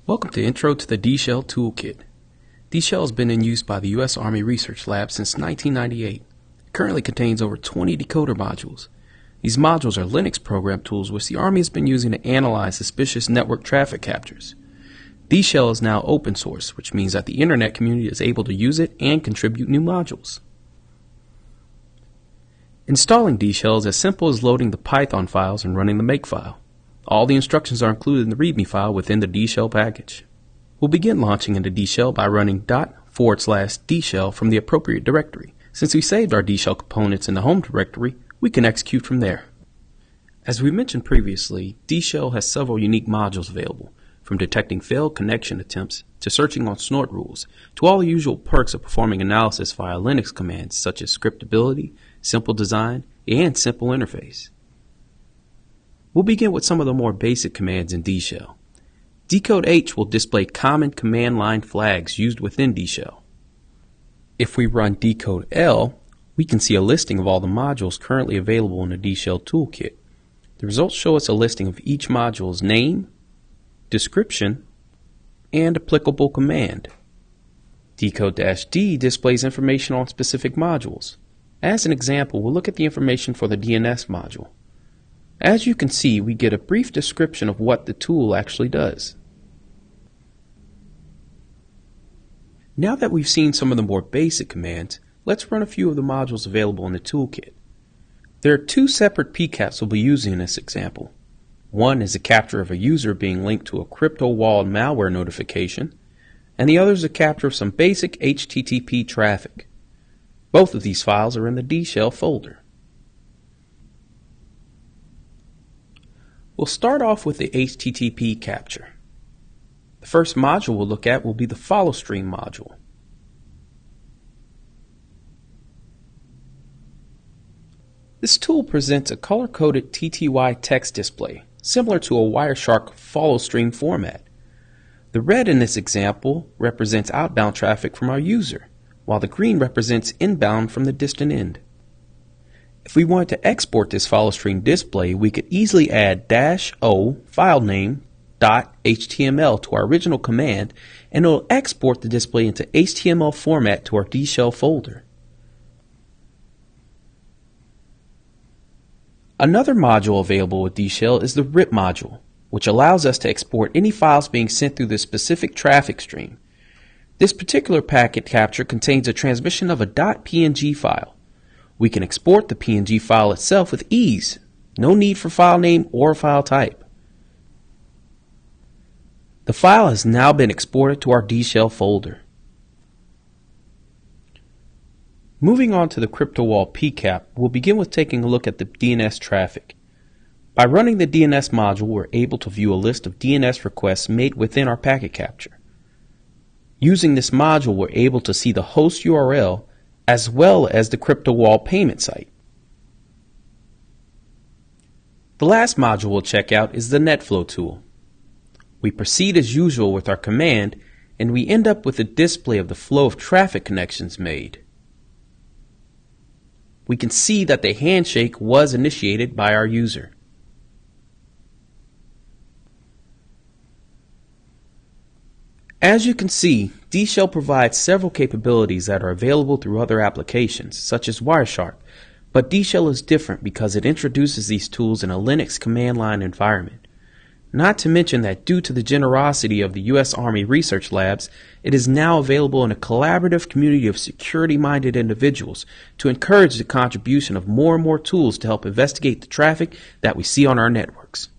Welcome to Intro to the Dshell Toolkit. Dshell has been in use by the U.S. Army Research Lab since 1998. It currently contains over 20 decoder modules. These modules are Linux program tools which the Army has been using to analyze suspicious network traffic captures. Dshell is now open source, which means that the Internet community is able to use it and contribute new modules. Installing Dshell is as simple as loading the Python files and running the makefile. All the instructions are included in the README file within the Dshell package. We'll begin launching into Dshell by running /Dshell from the appropriate directory. Since we saved our Dshell components in the home directory, we can execute from there. As we mentioned previously, Dshell has several unique modules available, from detecting failed connection attempts to searching on snort rules, to all the usual perks of performing analysis via Linux commands such as scriptability, simple design, and simple interface. We'll begin with some of the more basic commands in Dshell. Decode H will display common command line flags used within Dshell. If we run Decode L, we can see a listing of all the modules currently available in the Dshell toolkit. The results show us a listing of each module's name, description, and applicable command. Decode-D displays information on specific modules. As an example, we'll look at the information for the DNS module. As you can see, we get a brief description of what the tool actually does. Now that we've seen some of the more basic commands, let's run a few of the modules available in the toolkit. There are two separate PCAPs we'll be using in this example. One is a capture of a user being linked to a crypto-walled malware notification, and the other is a capture of some basic HTTP traffic. Both of these files are in the Dshell folder. We'll start off with the HTTP capture. The first module we'll look at will be the follow stream module. This tool presents a color-coded TTY text display, similar to a Wireshark follow stream format. The red in this example represents outbound traffic from our user, while the green represents inbound from the distant end. If we wanted to export this follow stream display, we could easily add -o filename.html to our original command, and it will export the display into HTML format to our Dshell folder. Another module available with Dshell is the RIP module, which allows us to export any files being sent through the specific traffic stream. This particular packet capture contains a transmission of a .png file. We can export the PNG file itself with ease. No need for file name or file type. The file has now been exported to our Dshell folder. Moving on to the CryptoWall PCAP, we'll begin with taking a look at the DNS traffic. By running the DNS module, we're able to view a list of DNS requests made within our packet capture. Using this module, we're able to see the host URL as well as the CryptoWall payment site. The last module we'll check out is the Netflow tool. We proceed as usual with our command, and we end up with a display of the flow of traffic connections made. We can see that the handshake was initiated by our user. As you can see, Dshell provides several capabilities that are available through other applications, such as Wireshark, but Dshell is different because it introduces these tools in a Linux command line environment. Not to mention that due to the generosity of the U.S. Army Research Labs, it is now available in a collaborative community of security-minded individuals to encourage the contribution of more and more tools to help investigate the traffic that we see on our networks.